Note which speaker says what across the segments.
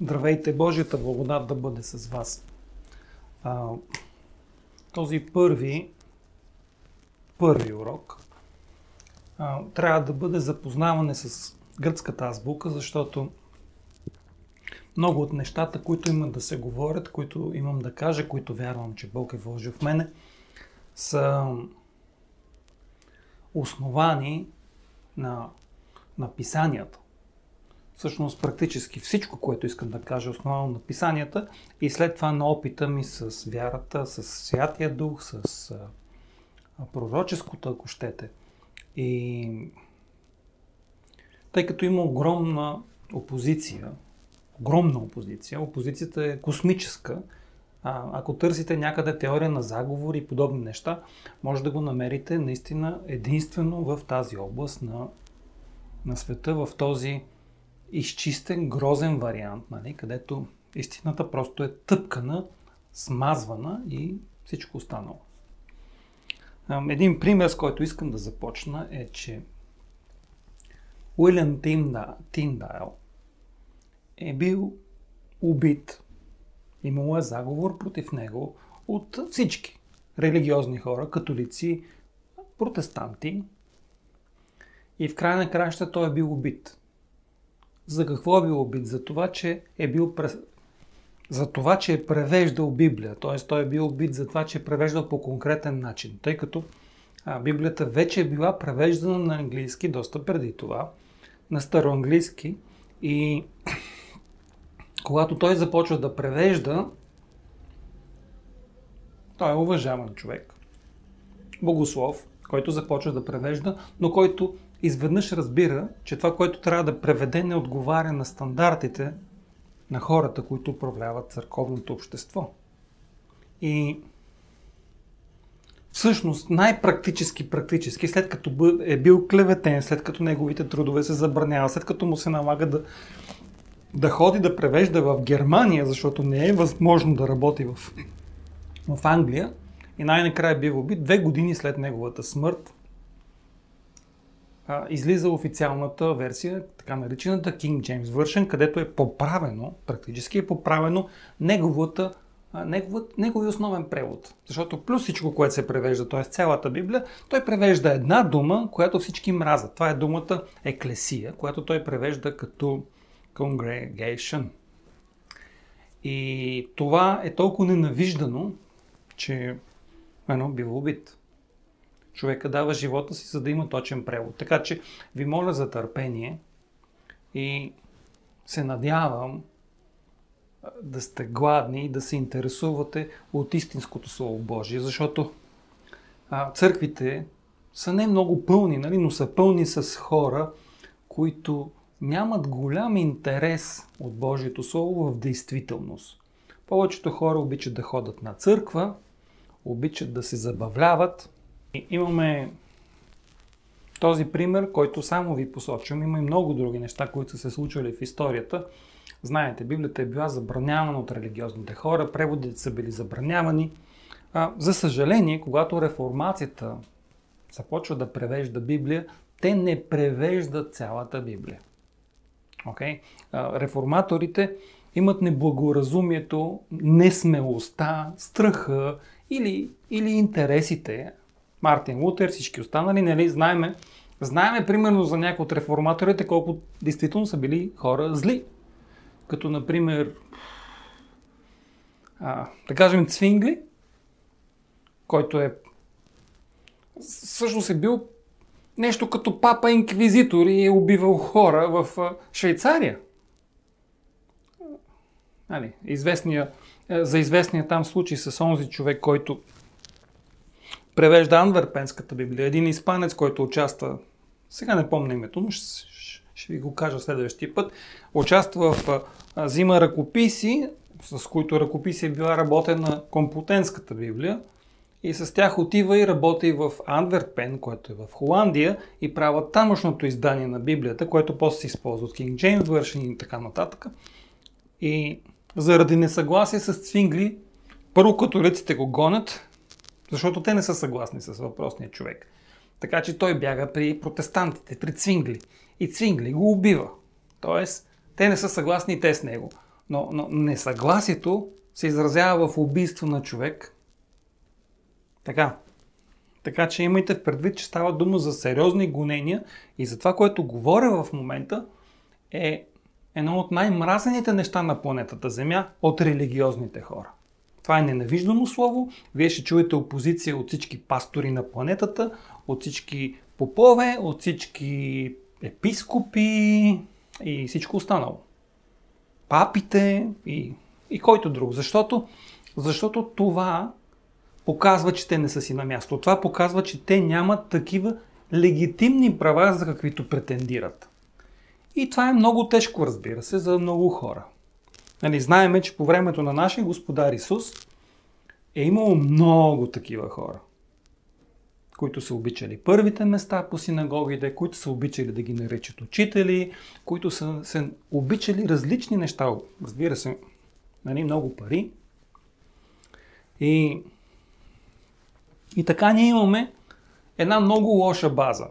Speaker 1: Здравейте, Божията благодат да бъде с вас. Този първи урок трябва да бъде запознаване с гръцката азбука, защото много от нещата, които имат да се говорят, които имам да кажа, които вярвам, че Бог е вложил в мене, са основани на писанията. Всъщност практически всичко, което искам да кажа, е основано на писанията и след това на опита ми с вярата, с Святия Дух, с пророческото, ако щете. И тъй като има огромна опозиция, опозицията е космическа. Ако търсите някъде теория на заговор и подобни неща, може да го намерите наистина единствено в тази област на света, в този изчистен, грозен вариант, където истината просто е тъпкана, смазвана и всичко останало. Един пример, с който искам да започна, е, че Уилям Тиндайл е бил убит. Имало е заговор против него от всички религиозни хора, католици, протестанти. И в края на краищата той е бил убит. За какво е бил убит? За това, че е превеждал Библия. Т.е. той е бил убит за това, че е превеждал по конкретен начин. Тъй като Библията вече е била превеждана на английски доста преди това, на староанглийски. И когато той започва да превежда, той е уважаван човек. Богослов, който започва да превежда, но който изведнъж разбира, че това, което трябва да преведе, не отговаря на стандартите на хората, които управляват църковното общество. И всъщност практически, след като е бил клеветен, след като неговите трудове се забраняват, след като му се налага да ходи да превежда в Германия, защото не е възможно да работи в Англия, и най-накрая бил убит 2 години след неговата смърт, излиза официалната версия, така наречената King James Version, където е практически е поправено неговия основен превод. Защото плюс всичко, което се превежда, т.е. цялата Библия, той превежда една дума, която всички мразят. Това е думата еклесия, която той превежда като congregation. И това е толкова ненавиждано, че бива убит. Човека дава живота си, за да има точен превод. Така че ви моля за търпение и се надявам да сте гладни и да се интересувате от истинското Слово Божие, защото църквите са не много пълни, но са пълни с хора, които нямат голям интерес от Божието Слово в действителност. Повечето хора обичат да ходят на църква, обичат да се забавляват. Имаме този пример, който само ви посочвам. Има и много други неща, които са се случвали в историята. Знаете, Библията е била забранявана от религиозните хора, преводите са били забранявани. За съжаление, когато реформацията започва да превежда Библия, те не превеждат цялата Библия. Реформаторите имат неблагоразумието, несмелостта, страха или интересите. Мартин Лутер, всички останали, знаеме примерно за някои от реформаторите колко действително са били хора зли. Като например, да кажем Цвингли, който всъщност е бил нещо като папа инквизитор и е убивал хора в Швейцария. За известния там случай с онзи човек, който превежда Антверпенската Библия. Един испанец, който участва, сега не помня името, но ще ви го кажа следващия път, участва взима ръкописи, с които ръкописи е била работена Компутенската Библия, и с тях отива и работи в Антверпен, което е в Холандия, и правят тамошното издание на Библията, което после се използва от King James Version и така нататък. И заради несъгласие с Цвингли, първо католиците го гонят, защото те не са съгласни с въпросния човек. Така че той бяга при протестантите, при Цвингли. И Цвингли го убива. Тоест, те не са съгласни и те с него. Но несъгласието се изразява в убийство на човек. Така че имайте в предвид, че става дума за сериозни гонения и за това, което говоря в момента, е едно от най-мразените неща на планетата Земя от религиозните хора. Това е ненавиждано слово. Вие ще чуете опозиция от всички пастори на планетата, от всички попове, от всички епископи и всичко останало. Папите и който друг. Защото това показва, че те не са си на място. Това показва, че те нямат такива легитимни права, за каквито претендират. И това е много тежко, разбира се, за много хора. Знаеме, че по времето на нашия Господар Исус е имало много такива хора, които са обичали първите места по синагогите, които са обичали да ги наричат учители, които са обичали различни неща, разбира се, много пари. И така ние имаме една много лоша база.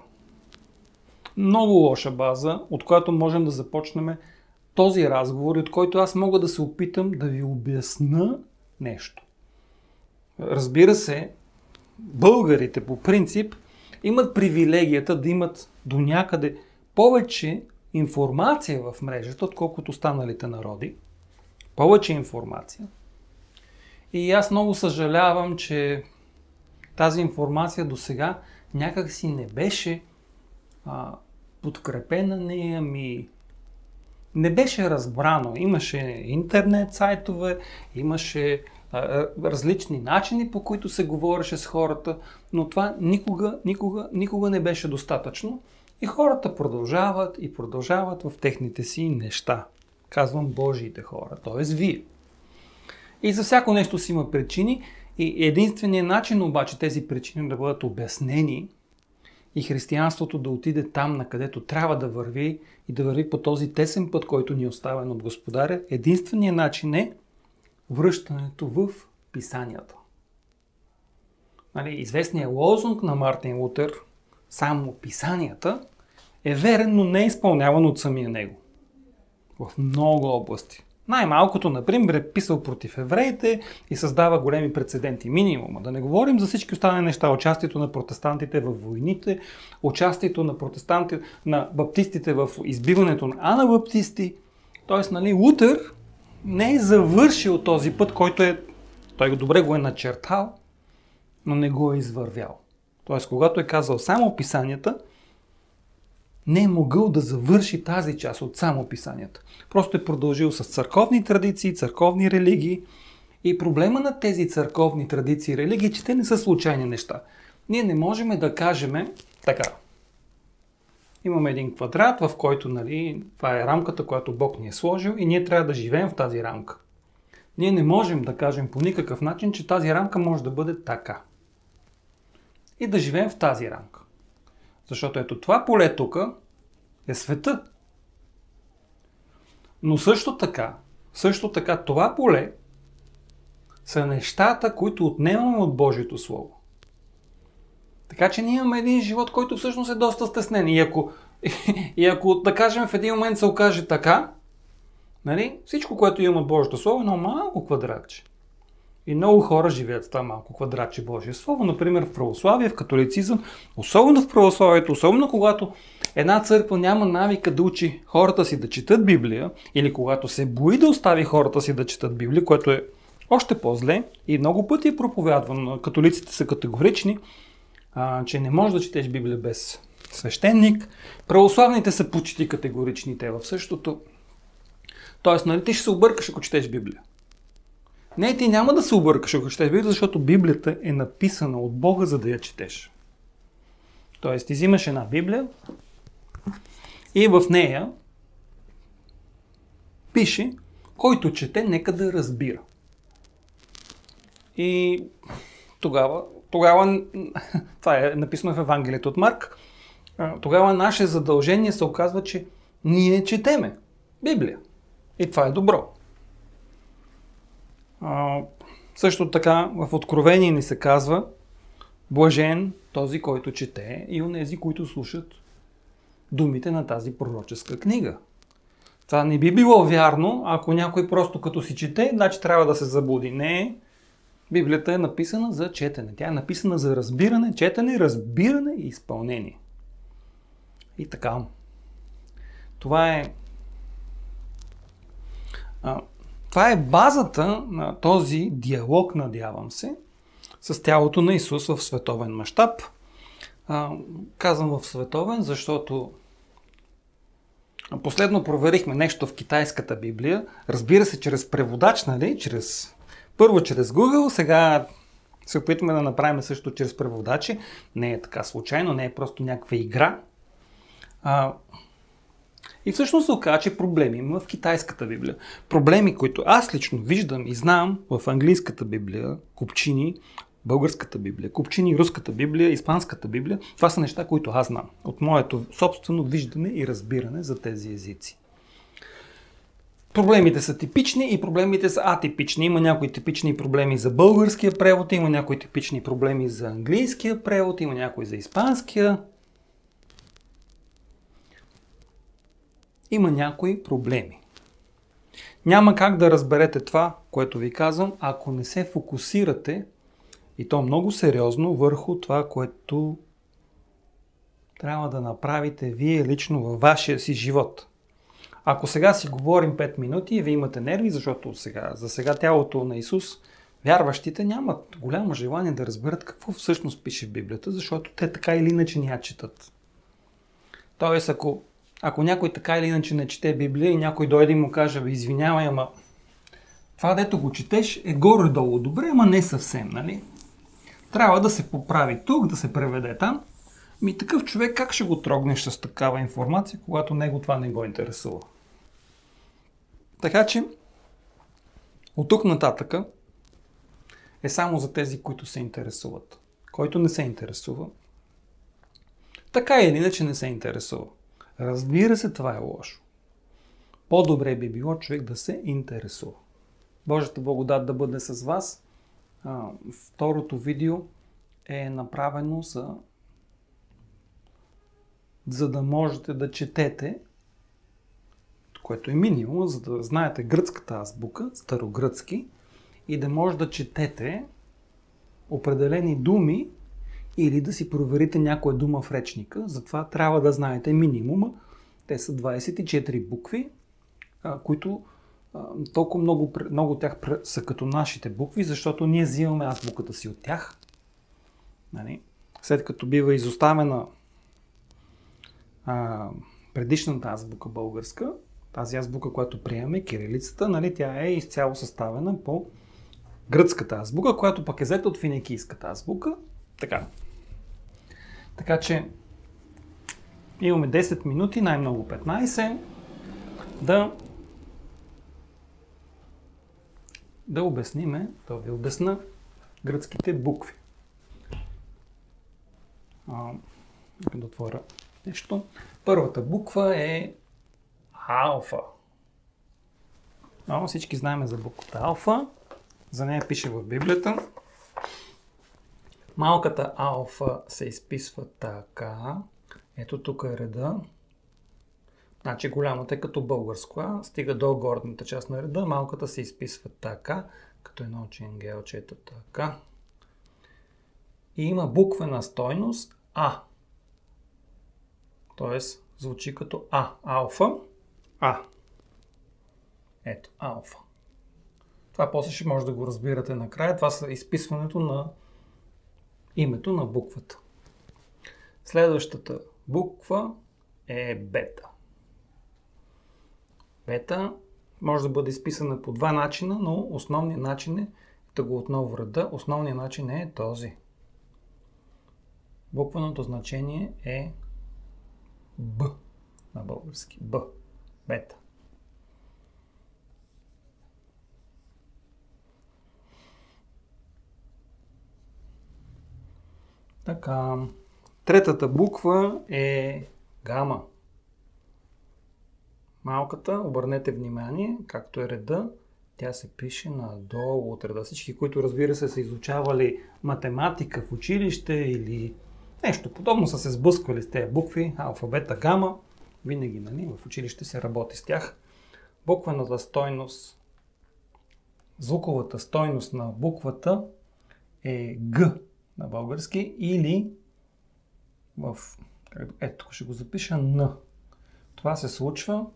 Speaker 1: Много лоша база, от която можем да започнем този разговор и от който аз мога да се опитам да ви обясна нещо. Разбира се, българите по принцип имат привилегията да имат до някъде повече информация в мрежата, отколкото останалите народи. Повече информация. И аз много съжалявам, че тази информация до сега някак си не беше подкрепена не беше разбрано. Имаше интернет сайтове, имаше различни начини, по които се говореше с хората, но това никога не беше достатъчно и хората продължават в техните си неща. Казвам Божиите хора, т.е. вие. И за всяко нещо си има причини и единственият начин обаче тези причини да бъдат обяснени и християнството да отиде там, на където трябва да върви и да върви по този тесен път, който ни е оставен от Господаря, единственият начин е връщането в писанията. Известният лозунг на Мартин Лутер, само писанията, е верен, но не е изпълняван от самия него. В много области. Най-малкото, например, е писал против евреите и създава големи прецеденти. Минимума. Да не говорим за всички останали неща. Участието на протестантите в войните, участието на баптистите в избиването на анабаптисти. Тоест, Лутер не е завършил този път, който той добре го е начертал, но не го е извървял. Тоест, когато е казал само писанията, не е могъл да завърши тази част от само писанията. Просто е продължил с църковни традиции, църковни религии. И проблема на тези църковни традиции и религии е, че те не са случайни неща. Ние не можем да кажем така. Имаме един квадрат, в който това е рамката, която Бог ни е сложил и ние трябва да живеем в тази рамка. Ние не можем да кажем по никакъв начин, че тази рамка може да бъде така. И да живеем в тази рамка. Защото ето това поле тук е света. Но също така това поле са нещата, които отнемаме от Божието Слово. Така че ние имаме един живот, който всъщност е доста стеснен. И ако да кажем в един момент се окаже така, всичко, което има от Божието Слово, е едно малко квадратче. И много хора живеят с това малко квадратче Божие Слово. Например в православие, в католицизъм, особено в православието, особено когато една църква няма навика да учи хората си да четат Библия, или когато се бои да остави хората си да четат Библия, което е още по-зле и много пъти е проповядвано. Католиците са категорични, че не можеш да четеш Библия без свещеник. Православните са почти категорични те в същото. Тоест, ти ще се объркаш, ако четеш Библия. Не, ти няма да се объркаш, ако четеш Библия, защото Библията е написана от Бога, за да я четеш. Тоест, ти взимаш една Библия и в нея пише, който чете, нека да разбира. И тогава, това е написано в Евангелието от Марк, тогава наше задължение се оказва, че ние четеме Библия. И това е добро. Също така в Откровение ни се казва блажен този, който чете и онези, които слушат думите на тази пророческа книга. Това не би било вярно, ако някой просто като си чете, значи трябва да се забуди. Не, Библията е написана за четене. Тя е написана за разбиране, четене, разбиране и изпълнение. И така. Това е базата на този диалог, надявам се, с тялото на Исус в световен мащаб. Казвам в световен, защото последно проверихме нещо в китайската Библия. Разбира се, чрез преводач, нали? Първо чрез Google, сега се опитваме да направим също чрез преводачи. Не е така случайно, не е просто някаква игра. И всъщност се оказа, че проблеми има в китайската Библия. Проблеми, които аз лично виждам и знам в английската Библия, купчини, българската Библия, купчини, руската Библия, испанската Библия, това са неща, които аз знам от моето собствено виждане и разбиране за тези езици. Проблемите са типични и проблемите са атипични. Има някои типични проблеми за българския превод, има някои типични проблеми за английския превод, има някои за испанския. Има някои проблеми. Няма как да разберете това, което ви казвам, ако не се фокусирате, и то много сериозно, върху това, което трябва да направите вие лично във вашия си живот. Ако сега си говорим 5 минути и вие имате нерви, защото за сега тялото на Исус, вярващите нямат голямо желание да разберат какво всъщност пише в Библията, защото те така или иначе не я четат. Тоест, ако някой така или иначе не чете Библия и някой дойде и му каже, извинявай, ама това дето го четеш е горе-долу добре, ама не съвсем, нали? Трябва да се поправи тук, да се преведе там. Такъв човек как ще го трогнеш с такава информация, когато него това не го интересува? Така че, от тук нататъка е само за тези, които се интересуват. Който не се интересува, така или иначе не се интересува. Разбира се, това е лошо. По-добре би било човек да се интересува. Божията благодат да бъде с вас. Второто видео е направено за да можете да четете, което е минимум, за да знаете гръцката азбука, старогръцки, и да може да четете определени думи или да си проверите някоя дума в речника. Затова трябва да знаете минимума. Те са 24 букви, които толкова много от тях са като нашите букви, защото ние взимаме азбуката си от тях. След като бива изоставена предишната азбука българска, тази азбука, която приемаме, кирилицата, тя е изцяло съставена по гръцката азбука, която пък е взета от финикийската азбука. Така че имаме 10 минути, най-много 15, да обясниме, да ви обясна гръцките букви. Да отворя нещо. Първата буква е алфа. Всички знаем за буквата алфа. За нея пише в Библията. Малката алфа се изписва така. Ето тук е реда. Значи голямата е като българско, стига до горната част на реда. Малката се изписва така, като едно ченгелче, ето така. И има буквена стойност А. Тоест звучи като А. Алфа. А. Ето, алфа. Това после ще може да го разбирате накрая. Това са изписването на името на буквата. Следващата буква е бета. Бета може да бъде изписана по два начина, но основният начин е, да го отново реда, основният начин е този. Буквеното значение е Б на български. Б. Бета. Така. Третата буква е гама. Малката, обърнете внимание, както е реда, тя се пише надолу от реда. Всички, които разбира се са изучавали математика в училище или нещо подобно, са се сблъсквали с тези букви, алфа, бета, гама, винаги в училище се работи с тях. буквената стойност, звуковата стойност на буквата е Г на български или ето тук ще го запиша Н. Това се случва,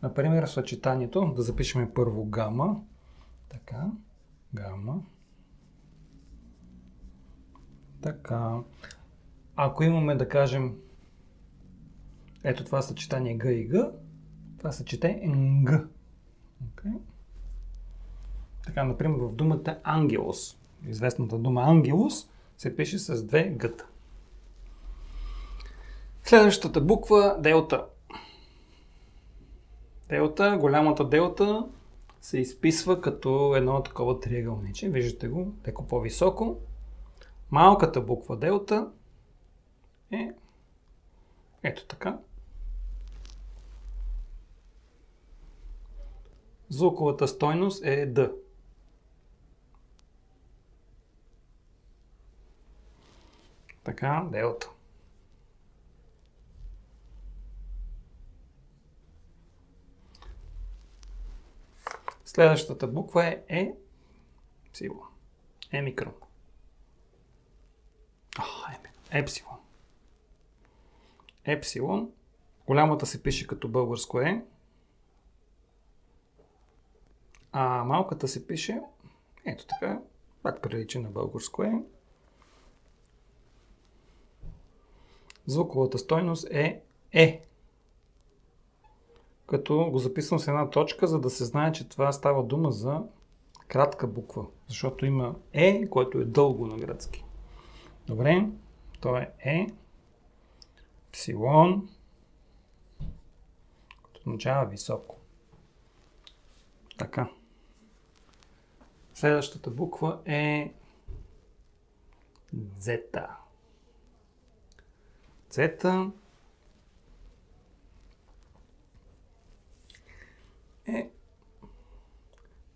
Speaker 1: например, в съчетанието, да запишем първо гама, така, гама, така. Ако имаме да кажем, ето това съчетание Г и Г, това се чете Г. Okay. Така, например, в думата ангелос, известната дума ангелос, се пише с две гъта. Следващата буква делта. Делта, голямата делта се изписва като едно такова триъгълниче. Виждате го, леко по-високо. Малката буква делта е ето така. Звуковата стойност е Д. Така, делта. Следващата буква е епсилон. Емикрон. Епсилон. Епсилон. Голямата се пише като българско Е. А малката се пише ето така. Пак прилича на българско Е. Звуковата стойност е Е. Като го записвам с една точка, за да се знае, че това става дума за кратка буква. Защото има Е, което е дълго на гръцки. Добре, то е псилон, което означава високо. Така. Следващата буква е зета. Зета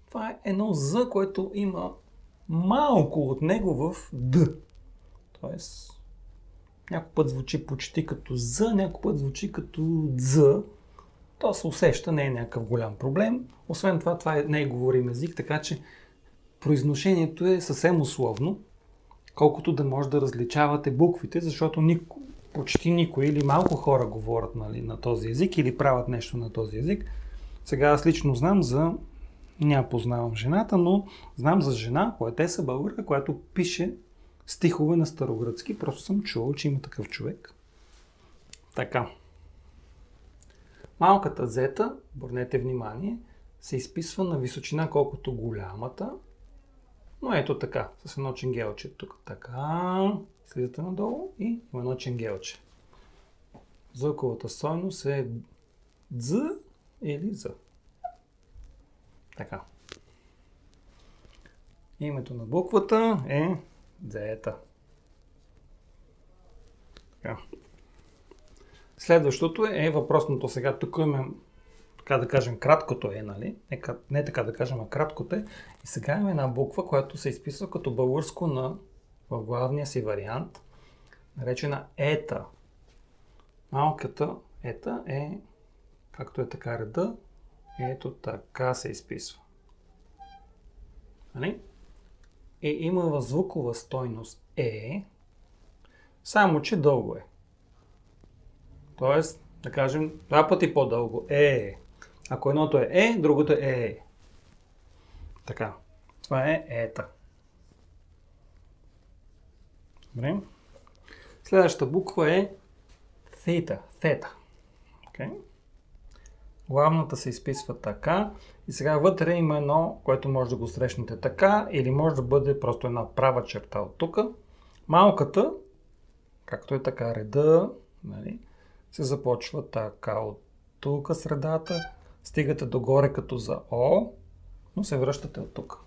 Speaker 1: това е едно З, което има малко от него в Д. Тоест, някой път звучи почти като З, някой път звучи като Дз. То се усеща, не е някакъв голям проблем. Освен това не е говорим език, така че произношението е съвсем условно, колкото да може да различавате буквите, защото почти никой или малко хора говорят на този език или правят нещо на този език. Сега аз лично знам няма познавам жената, но знам за жена, поетеса българка, която пише стихове на старогръцки. Просто съм чувал, че има такъв човек. Така. Малката зета, обърнете внимание, се изписва на височина колкото голямата. Но ето така, с едно ченгелче тук. Така, слизате надолу и има едно ченгелче. Звуковата стойност е Дз или З. Така. Името на буквата е зета. Така. Следващото е въпросното. Сега тук имаме, така да кажем, краткото е, нали? Не така да кажем, а краткото е. И сега имаме една буква, която се изписва като българско в главния си вариант, наречена ета. Малката ета е, както е така реда, ето така се изписва. Нали? Има звукова стойност Е, само че дълго е. Тоест, да кажем, два пъти по-дълго Е. Ако едното е другото е. Така. Това е ета. Добре. Следващата буква е Theta. Okay. Главната се изписва така и сега вътре има едно, което може да го срещнете така или може да бъде просто една права черта от тук. Малката, както е така реда, нали, се започва така от тук средата, стигате догоре като за О, но се връщате от тук.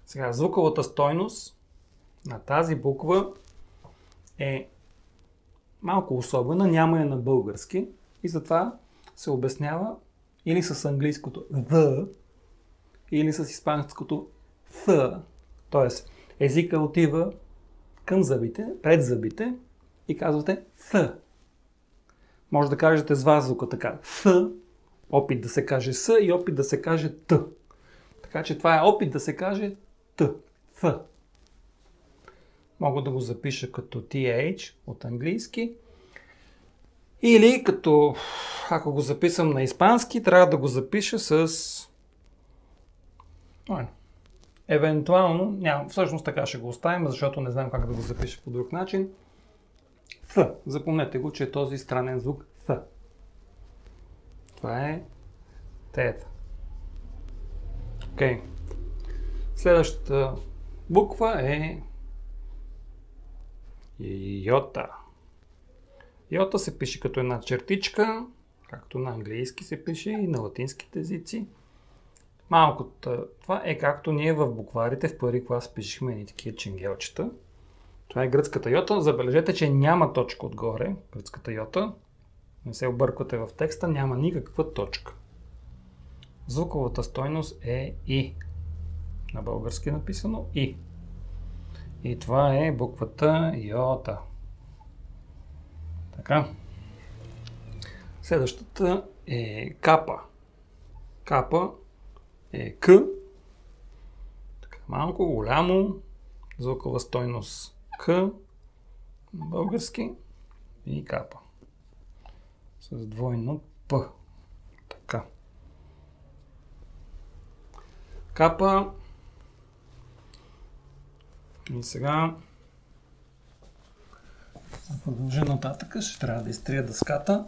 Speaker 1: Сега звуковата стойност на тази буква е малко особена, няма я на български и затова се обяснява или с английското the, или с испанското th. Тоест, езика отива към зъбите, пред зъбите и казвате th. Може да кажете с въздуха така th, Опит да се каже С и опит да се каже Т. Така че това е опит да се каже Т. Th. Мога да го запиша като TH от английски. Или като, ако го записам на испански, трябва да го запиша с... Евентуално, всъщност така ще го оставим, защото не знам как да го запиша по друг начин. Th. Запомнете го, че е този странен звук Th. Това е тета. Окей. Следващата буква е йота. Йота се пише като една чертичка, както на английски се пише и на латинските езици. Малкото това е както ние в букварите в първи клас пишехме едни такива ченгелчета. Това е гръцката йота. Забележете, че няма точка отгоре. Гръцката йота. Не се обърквате в текста, няма никаква точка. Звуковата стойност е И. На български е написано И. И това е буквата йота. Така. Следващата е капа. Капа е К. Така, малко, голямо. Звукова стойност К. На български. И капа. С двойно П. Така. Капа. И сега да продължа нататък. Ще трябва да изтрия дъската.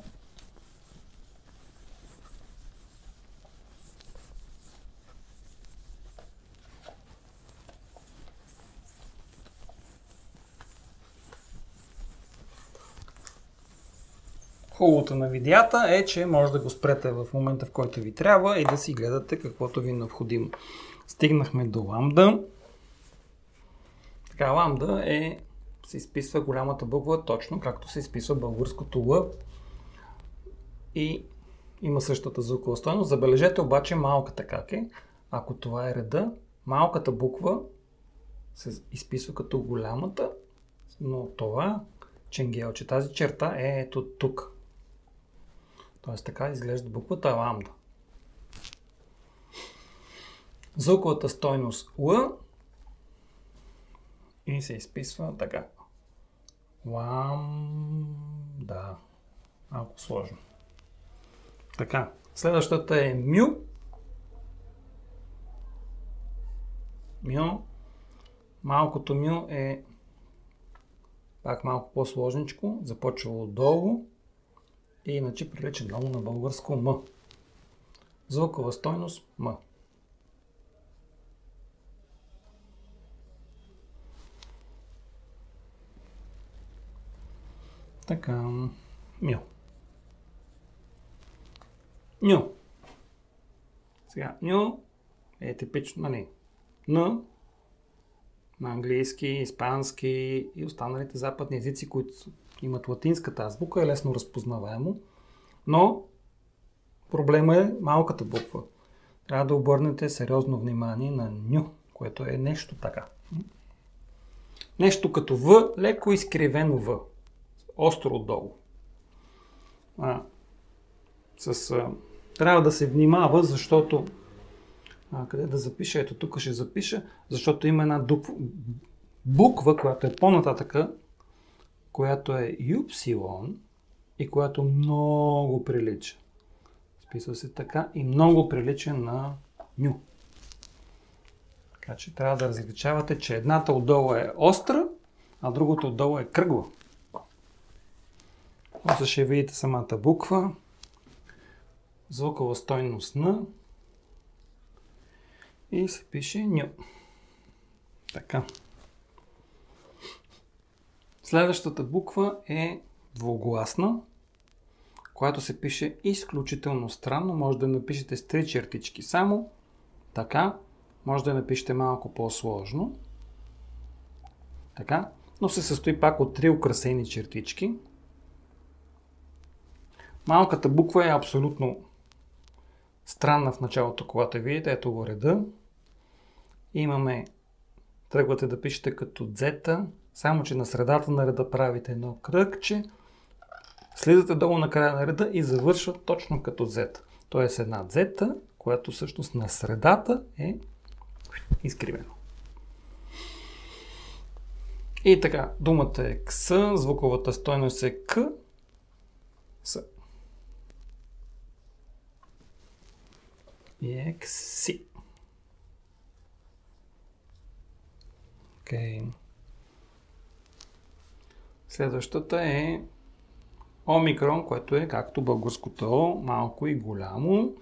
Speaker 1: Хубавото на видеята е, че може да го спрете в момента, в който ви трябва и да си гледате каквото ви е необходимо. Стигнахме до ламда. Така, ламда се изписва голямата буква точно както се изписва българското Л и има същата звукова стойност. Забележете обаче малката как е. Ако това е реда, малката буква се изписва като голямата, но това ченгелче, тази черта е ето тук. Тоест така изглежда буквата ламда. Звуковата стойност Л и се изписва така. Ламда. Малко сложно. Така. Следващата е мю. Мю. Малкото мю е пак малко по-сложничко. Започва отдолу. И иначе прилича много на българско М. Звукова стойност М. Така. Мю. Ню. Сега, ню е типично, нали, на английски, испански и останалите западни езици, които имат латинската азбука, е лесно разпознаваемо, но проблема е малката буква. Трябва да обърнете сериозно внимание на ню, което е нещо така. Нещо като В, леко изкривено В. Остро отдолу. Трябва да се внимава, защото къде да запиша? Ето тук ще запиша, защото има една буква, която е по-нататъка, която е юпсилон и която много прилича. Списва се така и много прилича на ню. Така че трябва да различавате, че едната отдолу е остра, а другото отдолу е кръгла. После ще видите самата буква. Звукова стойност на и се пише ню. Така. Следващата буква е двугласна, която се пише изключително странно. Може да напишете с 3 чертички само. Така. Може да напишете малко по-сложно. Така. Но се състои пак от 3 украсени чертички. Малката буква е абсолютно странна в началото, когато я видите. Ето го реда. Тръгвате да пишете като дзета, само че на средата на реда правите едно кръгче, слизате долу на края на реда и завършва точно като Z. Т.е. една зета, която всъщност на средата е изкривена. И така, думата е кс, звуковата стойност е к, с. И е кси. Okay. Следващата е омикрон, което е както българското О, малко и голямо.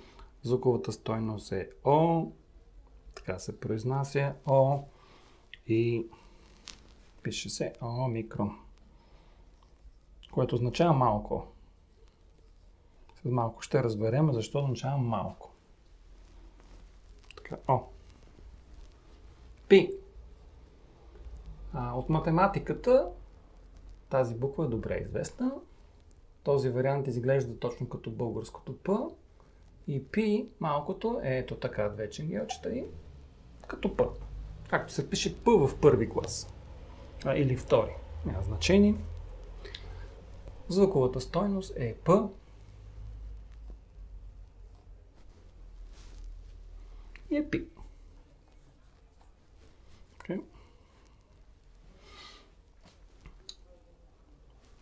Speaker 1: Звуковата стойност е О, така се произнася О и пише се омикрон, което означава малко. След малко ще разберем защо означава малко. Така, О. Пи. От математиката тази буква е добре известна. Този вариант изглежда точно като българското П. И Пи, малкото, е ето така две ченгелчета и като П. Както се пише П в първи клас. Или втори. Няма значение. Звуковата стойност е П. И е Пи. Okay.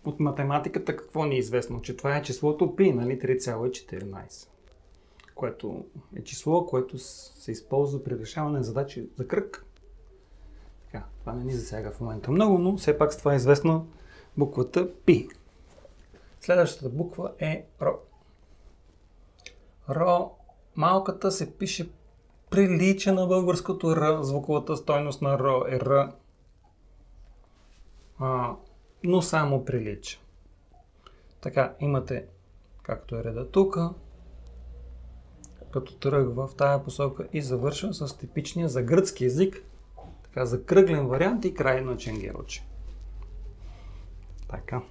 Speaker 1: От математиката какво ни е известно? Че това е числото π, нали? 3,14. Което е число, което се използва при решаване на задачи за кръг. Така, това не ни засяга в момента много, но все пак с това е известна буквата π. Следващата буква е Ро. Ро, малката се пише прилича на българското Р. Звуковата стойност на Ро е Р. Но само прилича. Така, имате, както е реда тук, като тръгва в тая посока и завършва с типичния за гръцки език, така закръглен вариант и край на ченгелче. Така.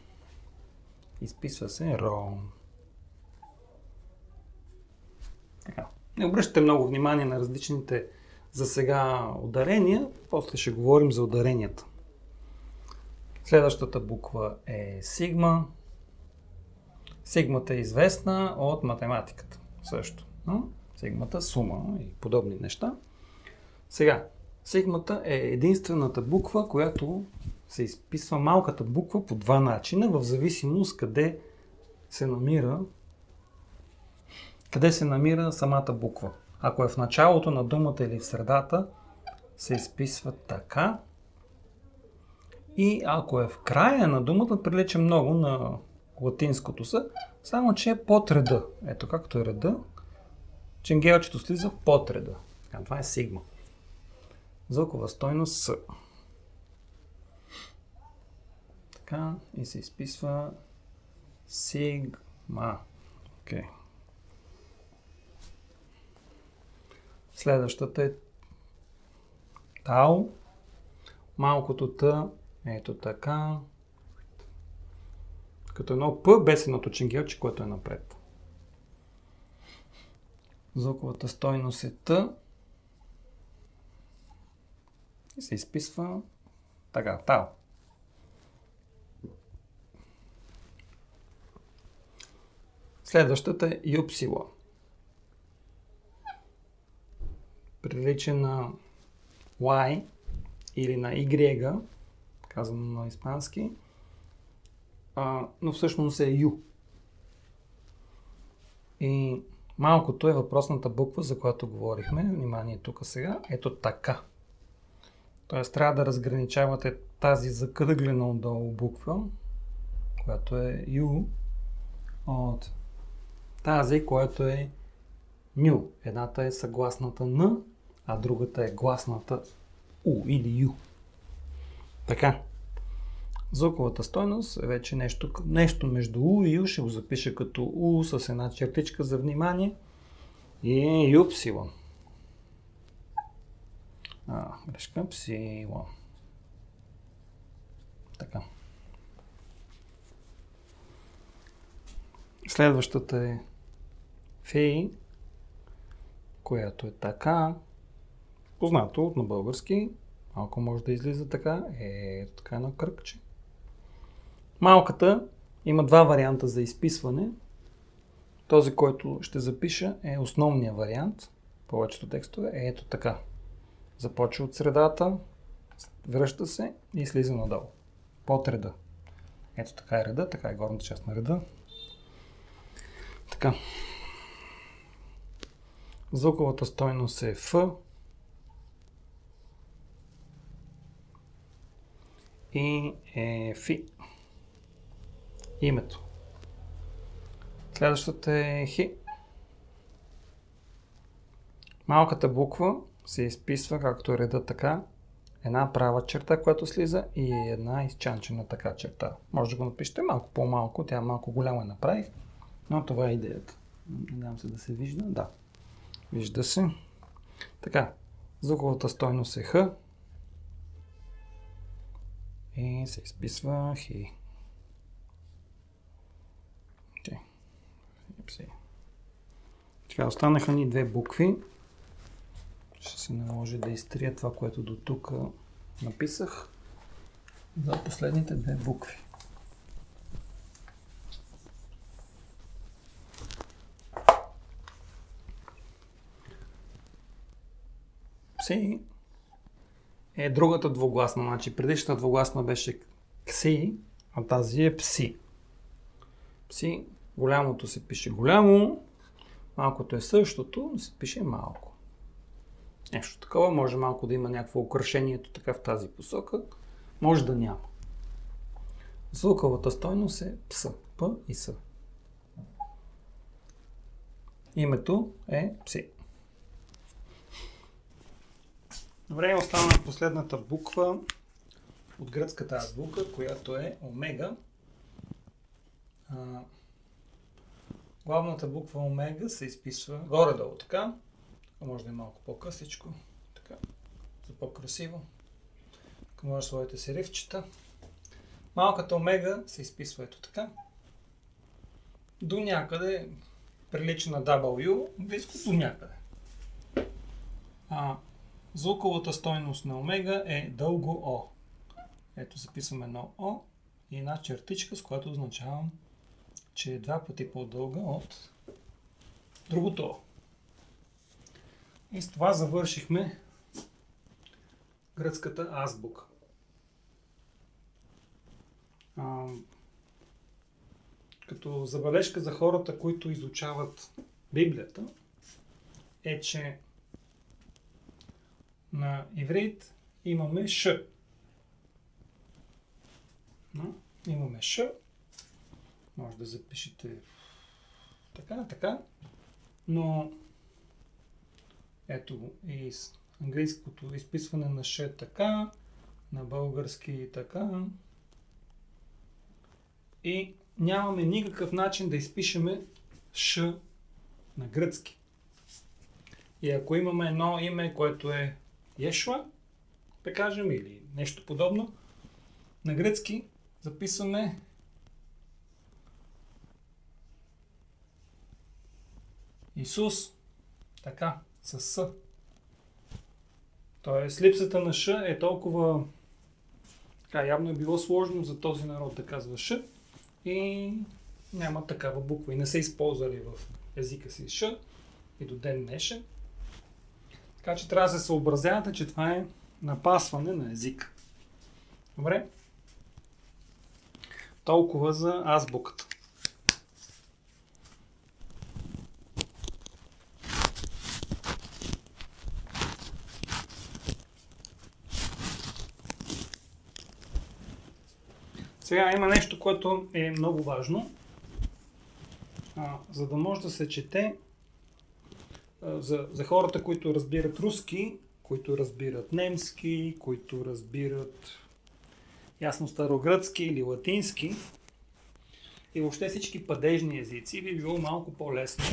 Speaker 1: Изписва се Ро. Така. Не обръщате много внимание на различните за сега ударения, после ще говорим за ударенията. Следващата буква е сигма. Сигмата е известна от математиката също. Сигмата, сума и подобни неща. Сега, сигмата е единствената буква, която се изписва малката буква по два начина, в зависимост къде се намира самата буква. Ако е в началото на думата или в средата, се изписва така. И ако е в края на думата, прилича много на латинското са, само че е под реда. Ето както е реда, ченгелчето слиза под реда. Това е сигма. Звукова стойност С. Така, и се изписва сигма. Okay. Следващата е тау. Малкото Т, ето така. Като едно П без едното ченгелче, което е напред. Звуковата стойност е Т. И се изписва така, тау. Следващата е юпсила. Прилича на Y или на Y, казано на испански, но всъщност е Ю. И малкото е въпросната буква, за която говорихме. Внимание тук сега. Ето така. Тоест трябва да разграничавате тази закръглена отдолу буква, която е Ю, от тази, която е Ню. Едната е съгласната Н, а другата е гласната У или Ю. Така. Звуковата стойност е вече нещо между У и Ю. Ще го запиша като У с една чертичка за внимание. И е Юпсилон. Грешка. Псилон. Така. Следващата е Фи, която е така. Познато на български. Малко може да излиза така. Така на кръгче. Малката има два варианта за изписване. Този, който ще запиша, е основният вариант. Повечето текстове е ето така. Започва от средата, връща се и слиза надолу. Под реда. Ето така е реда, така е горната част на реда. Така. Звуковата стойност е F. И е Фи. Името. Следващата е Хи. Малката буква се изписва както е реда така. Една права черта, която слиза и една изчанчена така черта. Може да го напишете малко по-малко, тя малко голяма направих, но това е идеята. Надявам се да се вижда. Да. Вижда се. Така. Звуковата стойност е Х. И се изписва Хи. Така, останаха ни две букви. Ще се наложи да изтрия това, което до тук написах за последните две букви. Пси е другата двугласна. Значи предишната двугласна беше кси, а тази е пси. Пси, голямото се пише голямо, малкото е същото, но се пише малко. Нещо такова, може малко да има някакво украшението така в тази посока, може да няма. Звуковата стойност е ПС, П и С. Името е Пси. Добре, остана последната буква от гръцката азбука, която е омега. Главната буква омега се изписва горе-долу така. Може да е малко по-късичко. Така. За по-красиво. Тук може да сложите серифчета. Малката омега се изписва ето така. До някъде прилича на W, близко до някъде. Звуковата стойност на омега е дълго О. Ето записваме едно О и една чертичка, с която означавам, че е два пъти по-дълга от другото О. И с това завършихме гръцката азбука. Като забележка за хората, които изучават Библията, е, че на иврит имаме Ш. Имаме Ш. Може да запишете така, но ето и с английското изписване на Ш така, на български така. И нямаме никакъв начин да изпишеме Ш на гръцки. И ако имаме едно име, което е Ешуа, да кажем, или нещо подобно, на гръцки записваме Исус, така, с С. Тоест, липсата на Ш е толкова... Така, явно е било сложно за този народ да казва Ш и няма такава буква. И не са използвали в езика си Ш и до ден днешен. Така че трябва да се съобразявате, че това е напасване на език. Добре? Толкова за азбуката. Сега има нещо, което е много важно. За да може да се чете за хората, които разбират руски, които разбират немски, които разбират ясно старогръцки или латински и въобще всички падежни езици, би било малко по-лесно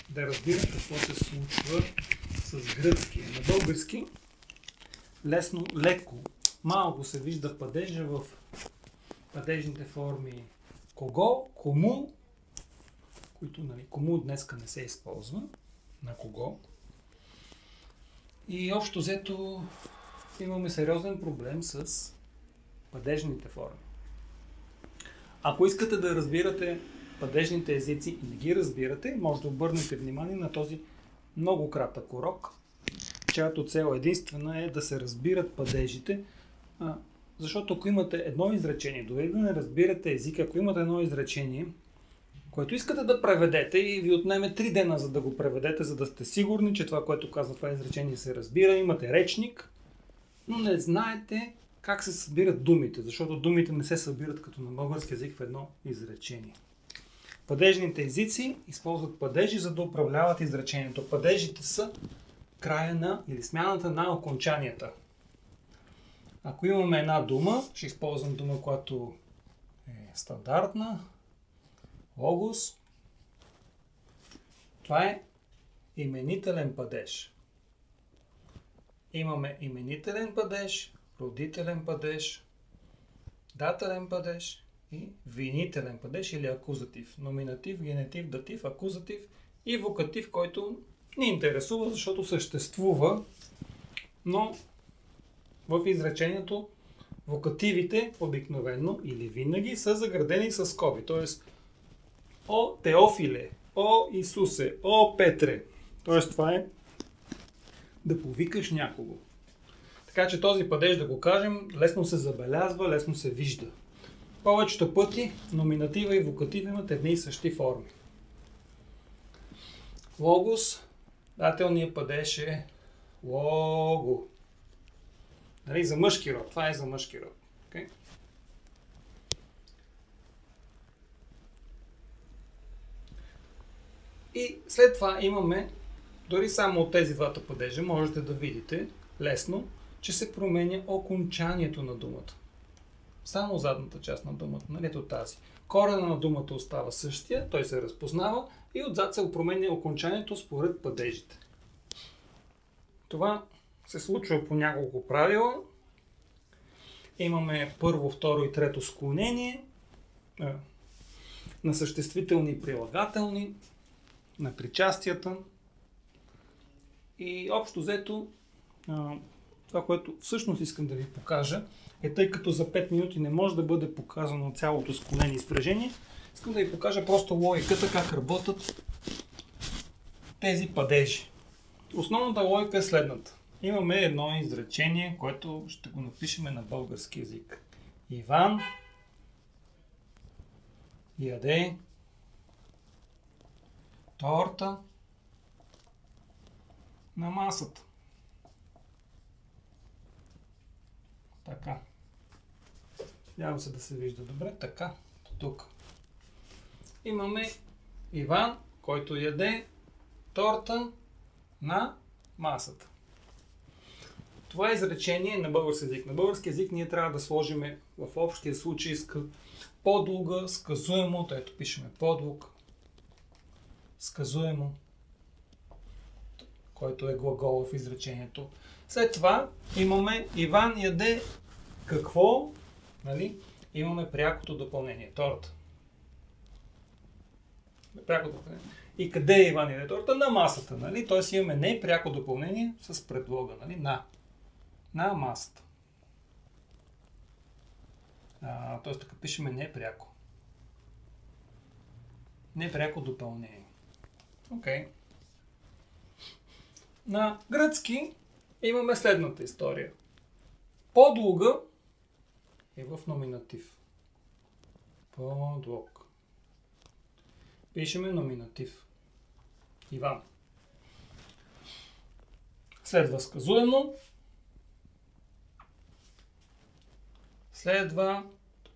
Speaker 1: да разбират какво се случва с гръцки. На български лесно, леко, малко се вижда падежа в падежните форми кого, кому, които, кому днеска не се използва, на кого. И общо взето имаме сериозен проблем с падежните форми. Ако искате да разбирате падежните езици и не ги разбирате, може да обърнете внимание на този много кратък урок, чиято цел единствена е да се разбират падежите, защото ако имате едно изречение, дори да не разбирате езика, ако имате едно изречение, което искате да преведете и ви отнеме 3 дена, за да го преведете, за да сте сигурни, че това, което казва това изречение, се разбира, имате речник, но не знаете как се събират думите, защото думите не се събират като на български език в едно изречение. Падежните езици използват падежи, за да управляват изречението. Падежите са края на или смяната на окончанията. Ако имаме една дума, ще използвам дума, която е стандартна, логос. Това е именителен падеж. Имаме именителен падеж, родителен падеж, дателен падеж и винителен падеж или акузатив. Номинатив, генетив, датив, акузатив и вокатив, който ни интересува, защото съществува, но в изречението вокативите обикновено или винаги са заградени с скоби. Т.е. О Теофиле, О Исусе, О Петре. Т.е. това е да повикаш някого. Така че този падеж, да го кажем, лесно се забелязва, лесно се вижда. Повечето пъти номинатива и вокатив имат едни и същи форми. Логос, дателният падеж е лого. Нали, за мъжки род. Това е за мъжки род. Okay? И след това имаме, дори само от тези двата падежа, можете да видите лесно, че се променя окончанието на думата. Само задната част на думата, нали, ето тази. Корена на думата остава същия, той се разпознава и отзад се променя окончанието според падежите. Това се случва по няколко правила. Имаме първо, второ и трето склонение на съществителни и прилагателни, на причастията и общо взето това, което всъщност искам да ви покажа е, тъй като за 5 минути не може да бъде показано цялото склонение и спряжение, искам да ви покажа просто логиката, как работят тези падежи. Основната логика е следната. Имаме едно изречение, което ще го напишем на български език. Иван яде торта на масата. Така. Надявам се да се вижда добре. Така. Тук. Имаме Иван, който яде торта на масата. Това изречение е на български език. На български език ние трябва да сложим в общия случай подлога, сказуемо, ето пишеме подлог, сказуемо, който е глагол в изречението. След това имаме Иван яде какво? Нали? Имаме прякото допълнение, торта. Пряко допълнение. И къде е Иван яде торта? На масата. Нали? Тоест имаме не пряко допълнение с предлога. Нали? На масата. Тоест тук пишеме непряко. Непряко допълнение. Окей. На гръцки имаме следната история. Подлога е в номинатив. Подлог. Пишеме номинатив. Иван. Следва сказуемо. Следва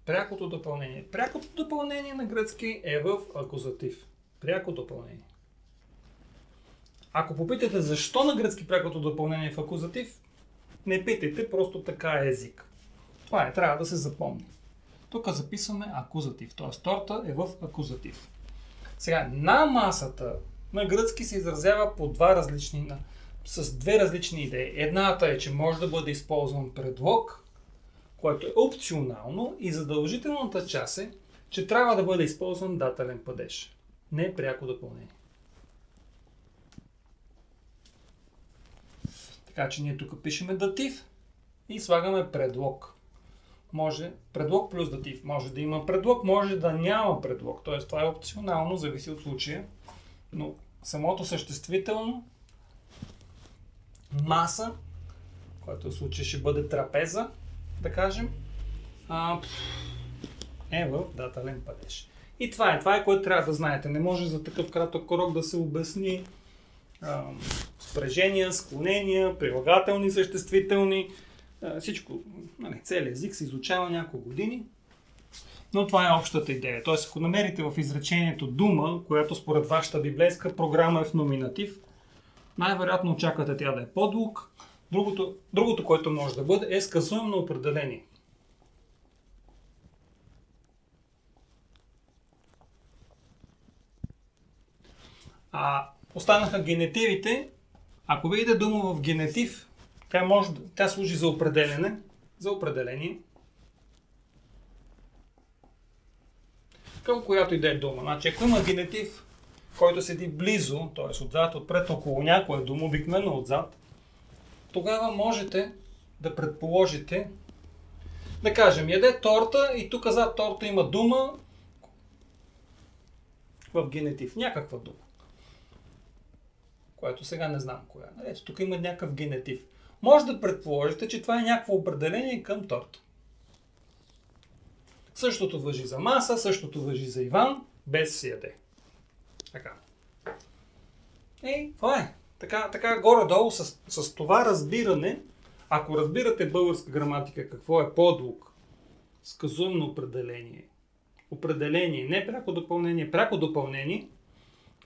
Speaker 1: прякото допълнение. Прякото допълнение на гръцки е в акузатив. Пряко допълнение. Ако попитате защо на гръцки прякото допълнение е в акузатив, не питайте, просто така е език. Това е, трябва да се запомни. Тук записваме акузатив, т.е. торта е в акузатив. Сега, на масата на гръцки се изразява с две различни идеи. Едната е, че може да бъде използван предлог, което е опционално, и задължителната част е, че трябва да бъде използван дателен падеж. Не пряко допълнение. Така че ние тук пишеме датив и слагаме предлог. може предлог плюс датив. Може да има предлог, може да няма предлог. Т.е. това е опционално, зависи от случая. Но самото съществително маса, който в случай ще бъде трапеза, да кажем, е в дателен падеж. И това е, което трябва да знаете. Не може за такъв кратък урок да се обясни спрежения, склонения, прилагателни, съществителни, всичко. Целият език се изучава няколко години, но това е общата идея. Тоест, ако намерите в изречението дума, която според вашата библейска програма е в номинатив, най-вероятно очаквате тя да е подлог. Другото, което може да бъде, е сказуемо определение. Останаха генетивите. Ако видите дума в генетив, тя служи за определене, за определение. Към която и да е дума. Значи, ако има генетив, който седи близо, т.е. отзад, отпред, около някоя дума, обикновено отзад, тогава можете да предположите, да кажем, яде торта и тук зад торта има дума в генетив. Някаква дума. Което сега не знам коя. Ето, тук има някакъв генетив. Може да предположите, че това е някакво определение към торта. Същото важи за маса, същото важи за Иван, без си яде. Така. Това е. Така горе-долу с това разбиране, ако разбирате българска граматика, какво е подлог, сказуемо определение, не пряко допълнение,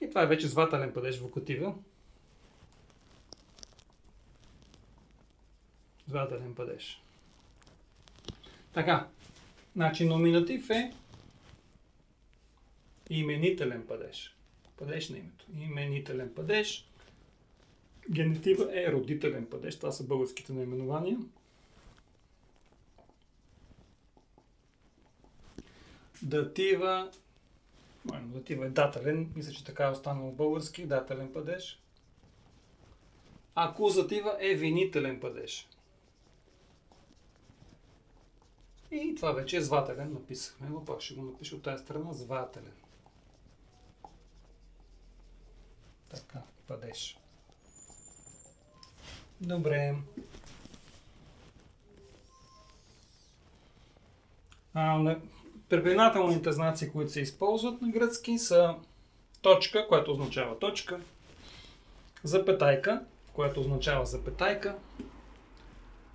Speaker 1: и това е вече звателен падеж вокатива. Звателен падеж. Така. Значи номинатив е именителен падеж. Падеж на името. Именителен падеж. Генетива е родителен падеж. Това са българските наименования. Датива е дателен. Мисля, че така е останал български. Дателен падеж. Акузатива е винителен падеж. И това вече е звателен. Написахме го. Пак ще го напиша от тази страна. Звателен. Така, падеж. Добре. Препинателните знаци, които се използват на гръцки, са точка, която означава точка, запетайка, което означава запетайка,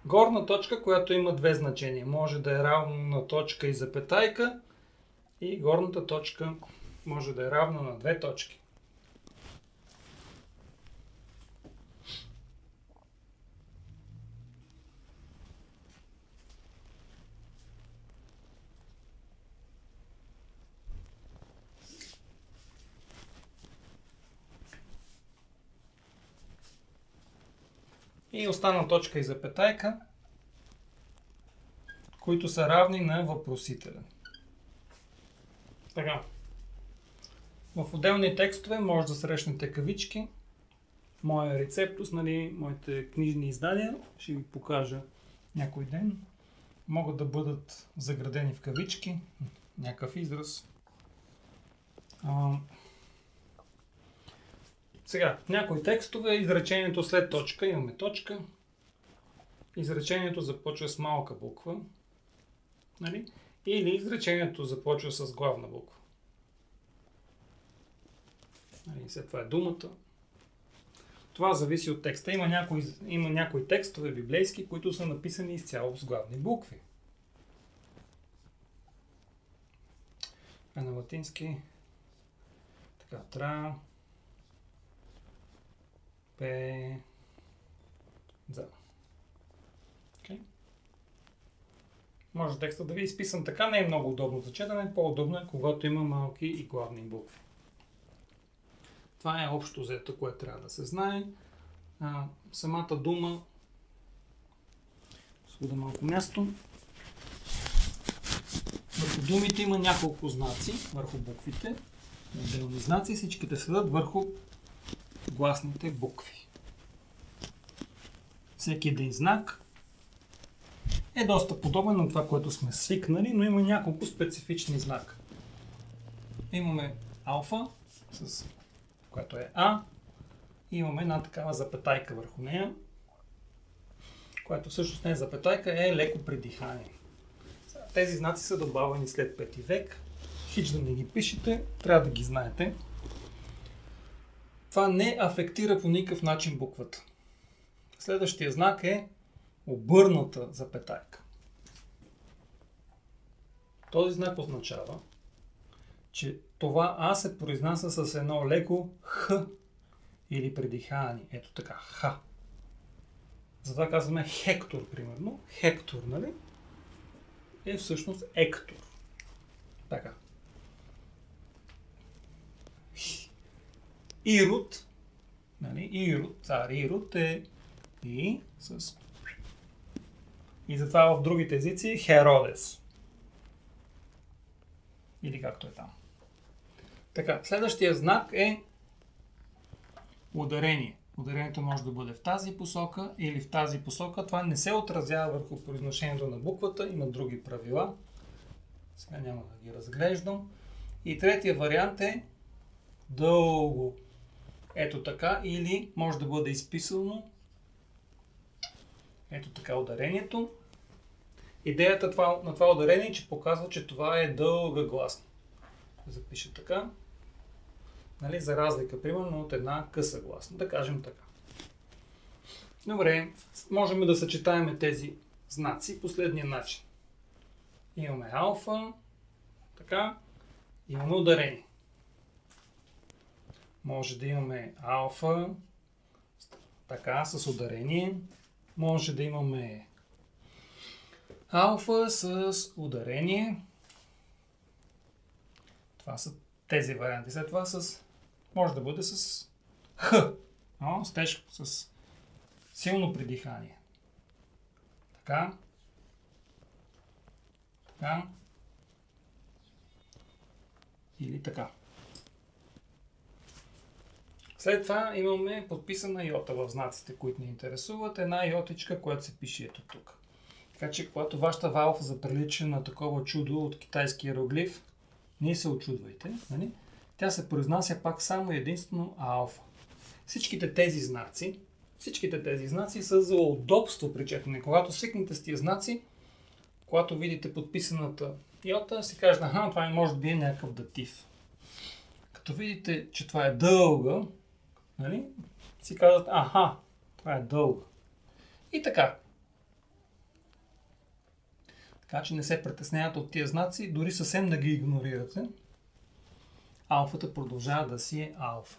Speaker 1: горна точка, която има две значения. Може да е равно на точка и запетайка, и горната точка може да е равна на две точки. И остана точка и запетайка, които са равни на въпросителен. Така. В отделни текстове може да срещнете кавички. Моя рецептус, моите книжни издания, ще ви покажа някой ден, могат да бъдат заградени в кавички, някакъв израз. Сега, в някои текстове изречението след точка, имаме точка, изречението започва с малка буква, или изречението започва с главна буква. След това е думата. Това зависи от текста. Има някои текстове библейски, които са написани изцяло с главни букви. На латински така, тра, пе, за. Okay. Може текстът да ви е изписан така, не е много удобно за четене, по-удобно е, когато има малки и главни букви. Това е общо взето, което трябва да се знае. Самата дума, свуда малко място. Върху думите има няколко знаци, върху буквите, отделни знаци, всичките седат върху гласните букви. Всеки един знак е доста подобен на това, което сме свикнали, но има няколко специфични знака. Имаме алфа, която е А, и имаме една такава запетайка върху нея, която всъщност не е запетайка, е леко придихание. Тези знаци са добавени след 5 век. Хич да не ги пишете, трябва да ги знаете. Това не афектира по никакъв начин буквата. Следващия знак е обърната запетайка. Този знак означава, че това А се произнася с едно леко Х или придихание. Ето така, Х. Затова казваме Хектор, примерно. Хектор, нали? Е всъщност Ектор. Така. Ирод, нали? Ирод, цар Ирод е И с... И затова в другите езици Херодес. Или както е там. Така, следващия знак е ударение. Ударението може да бъде в тази посока или в тази посока. Това не се отразява върху произношението на буквата. Има други правила. Сега няма да ги разглеждам. И третия вариант е дълго. Ето така. Или може да бъде изписано ето така ударението. Идеята на това ударение е, че показва, че това е дълга гласна. Запиша така. Нали, за разлика, примерно, от една къса гласна. Да кажем така. Добре, можем да съчетаем тези знаци последния начин. Имаме алфа, така, имаме ударение. Може да имаме алфа, така, с ударение. Може да имаме алфа с ударение. Това са тези варианти. След това може да бъде с Х. С тежко, с силно придихание. Така. Така. Или така. След това имаме подписана йота в знаците, които ни интересуват. Една йотичка, която се пише ето тук. Така че, когато вашата алфа заприлича на такова чудо от китайски иероглиф, не се очудвайте. Нали? Тя се произнася пак само единствено алфа. Всичките тези знаци са за удобство при четене. Когато свикнете с тия знаци, когато видите подписаната йота, си кажете, това може да би е някакъв датив. Като видите, че това е дълга, нали, си казвате, това е дълга. И така. Така че не се притеснявате от тия знаци, дори съвсем да ги игнорирате. Алфата продължава да си е алфа.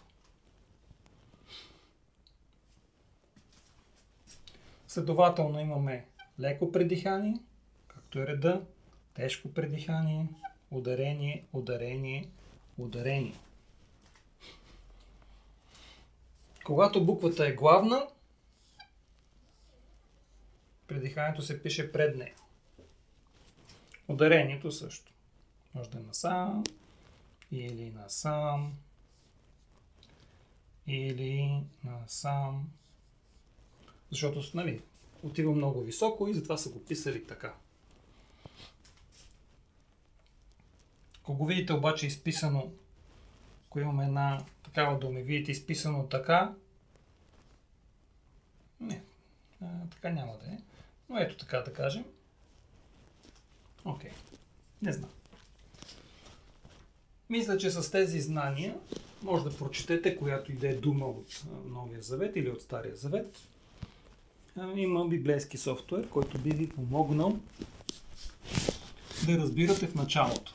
Speaker 1: Следователно имаме леко придихание, както е реда, тежко придихание, ударение, ударение, ударение. Когато буквата е главна, придиханието се пише пред нея. Ударението също. Може да е насам, или насам, или насам. Защото, нали, отива много високо и затова са го писали така. Ако го видите обаче изписано, ако имаме една такава дума, видите изписано така, не, така няма да е. Но ето така да кажем. Окей, не знам. Мисля, че с тези знания може да прочетете която и да е дума от Новия Завет или от Стария Завет. Има библейски софтуер, който би ви помогнал да разбирате в началото.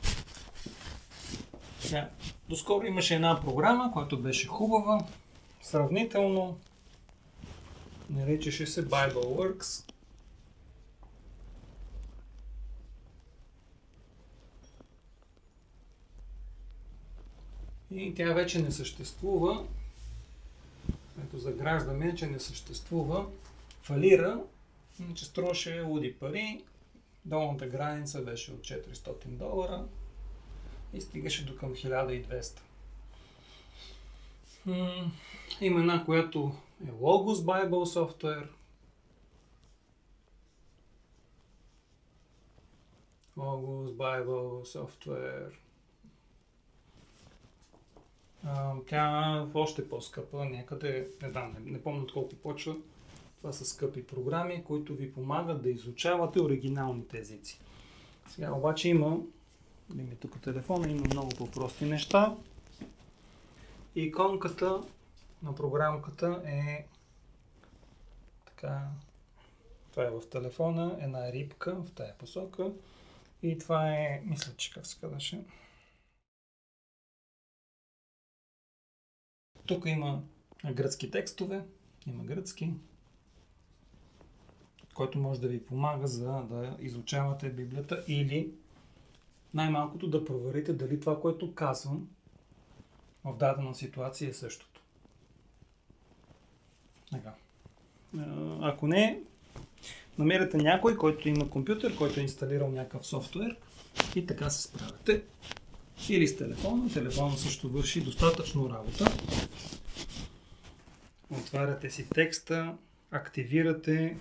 Speaker 1: Доскоро имаше една програма, която беше хубава, сравнително, наричаше се BibleWorks. И тя вече не съществува. Ето заграждаме, че не съществува. Фалира, че струваше луди пари. Долната граница беше от $400 и стигаше до към 1200. Има една, която е Logos Bible Software. August Bible Software. Тя е още по-скъпа, някъде, не помня от колко почва. Това са скъпи програми, които ви помагат да изучавате оригиналните езици. Сега обаче има тук телефона, има много по-прости неща. Иконката на програмката е така. Това е в телефона, една рибка в тая посока. И това е, мисля, че как се казваше. Тук има гръцки текстове, има гръцки, който може да ви помага за да изучавате Библията или най-малкото да проверите дали това, което казвам в дадена ситуация е същото. Така. Ако не, намерете някой, който има компютър, който е инсталирал някакъв софтуер и така се справяте. Или с телефона. Телефона също върши достатъчно работа. Отваряте си текста, активирате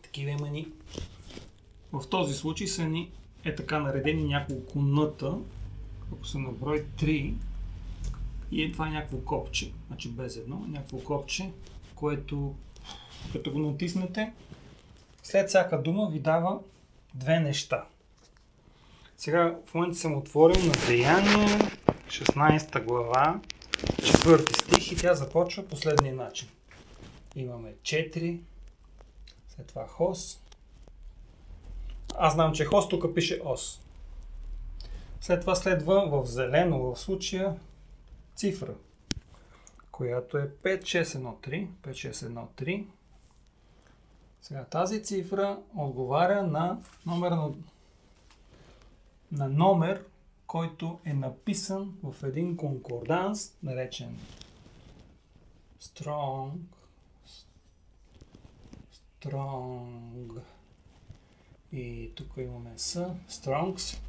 Speaker 1: такива имени. В този случай са ни така наредени няколко ната, ако са на брой 3 и това е някакво копче, значи без едно, някакво копче, което като го натиснете, след всяка дума ви дава две неща. Сега в момента съм отворил на Деяния, 16 глава, 4 стих и тя започва последния начин. Имаме 4, след това хос. Аз знам, че хос, тук пише ос. След това следва в зелено в случая цифра, която е 5613. 5613. Сега тази цифра отговаря на номер, който е написан в един конкорданс, наречен Strong. И тук имаме S, Strongs.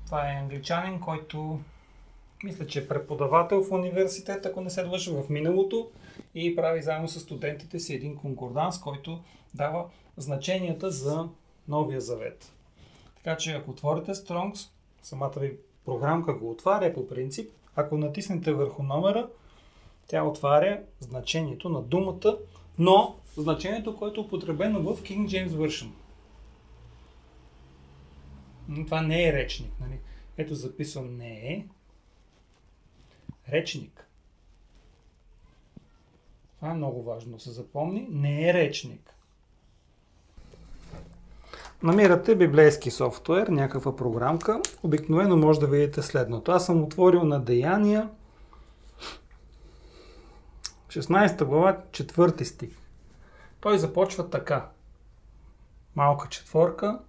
Speaker 1: Това е англичанин, който мисля, че е преподавател в университет, ако не се лъжа, в миналото и прави заедно с студентите си един конкорданс, който дава значенията за Новия Завет. Така че ако отворите Strongs, самата ви програмка го отваря по принцип. Ако натиснете върху номера, тя отваря значението на думата, но значението, което е употребено в King James Version. Това не е речник. Нали? Ето записвам не е речник. Това е много важно да се запомни. Не е речник. Намирате библейски софтуер, някаква програмка. Обикновено може да видите следното. Аз съм отворил на Деяния 16 глава, 4 стих. Той започва така. Малка четворка.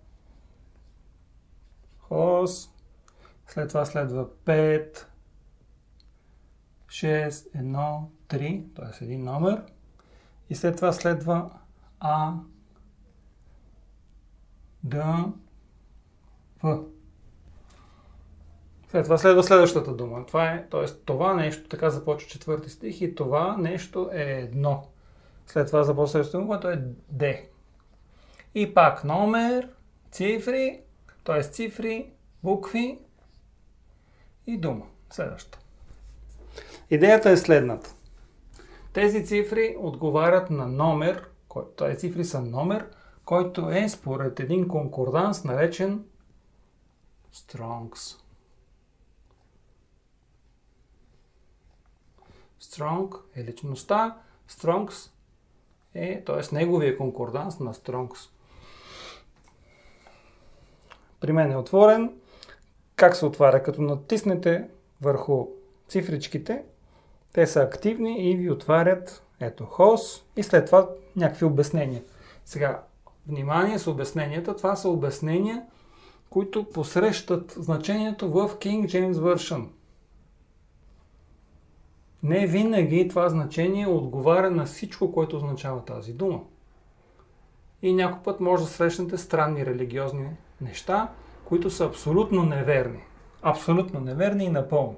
Speaker 1: Хос. След това следва 5, 6, 1, 3, т.е. един номер. И след това следва А, Д, В. След това следва следващата дума. Това нещо, така започва 4 стих и това нещо е едно. След това започва следващата дума, което е Д. И пак номер, цифри, т.е. цифри, букви и дума. Следващата. Идеята е следната. Тези цифри отговарят на номер, тези цифри са номер, който е според един конкорданс, наречен Strongs. Strong е личността, Strongs е, т.е. неговия конкорданс на Strongs. При мен е отворен. Как се отваря? Като натиснете върху цифричките, те са активни и ви отварят ето хос и след това някакви обяснения. Сега, внимание с обясненията. Това са обяснения, които посрещат значението в King James Version. Не винаги това значение отговаря на всичко, което означава тази дума. И някой път може да срещнете странни религиозни неща, които са абсолютно неверни. Абсолютно неверни и напълно.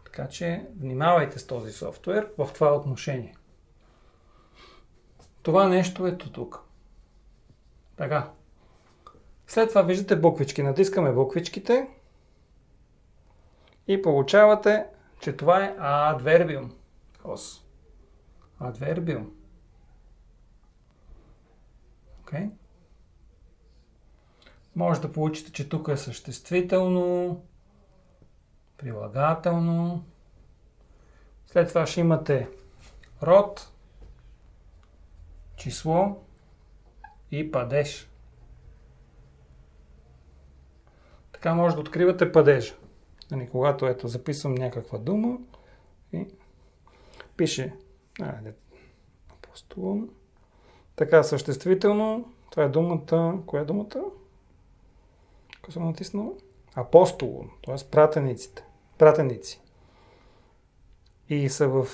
Speaker 1: Така че внимавайте с този софтуер в това отношение. Това нещо ето тук. Така. След това виждате буквички. Натискаме буквичките и получавате, че това е адвербиум. Адвербиум. Okay. Може да получите, че тук е съществително, прилагателно. След това ще имате род, число и падеж. Така може да откривате падежа. Когато ето записвам някаква дума и пише апостолон. Така, съществително, това е думата, коя е думата? Какво съм натиснал? Апостолон, т.е. пратеници. И са в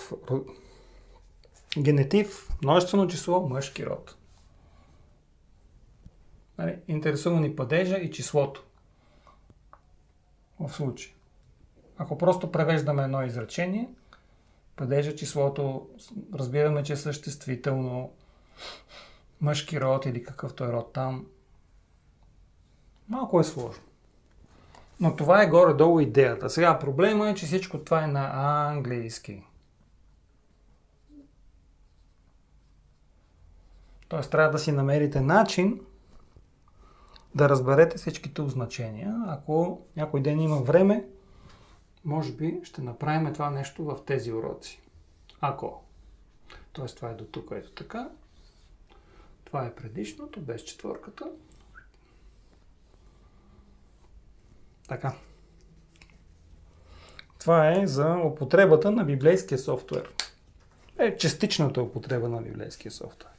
Speaker 1: генетив, множествено число, мъжки род. Интересува ни падежа и числото. В случай. Ако просто превеждаме едно изречение, падежа, числото, разбираме, че е съществително, мъжки род или какъвто е род там. Малко е сложно. Но това е горе-долу идеята. Сега проблема е, че всичко това е на английски. Тоест трябва да си намерите начин да разберете всичките означения. Ако някой ден има време, може би ще направим това нещо в тези уроци. Ако. Тоест това е до тук, ето така. Това е предишното, без четвърката. Така. Това е за употребата на библейския софтуер. Частичната употреба на библейския софтуер.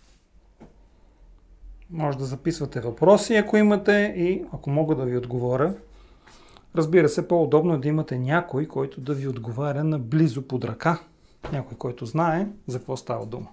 Speaker 1: Може да записвате въпроси, ако имате, и ако мога да ви отговоря. Разбира се, по-удобно е да имате някой, който да ви отговаря наблизо под ръка. Някой, който знае за какво става дума.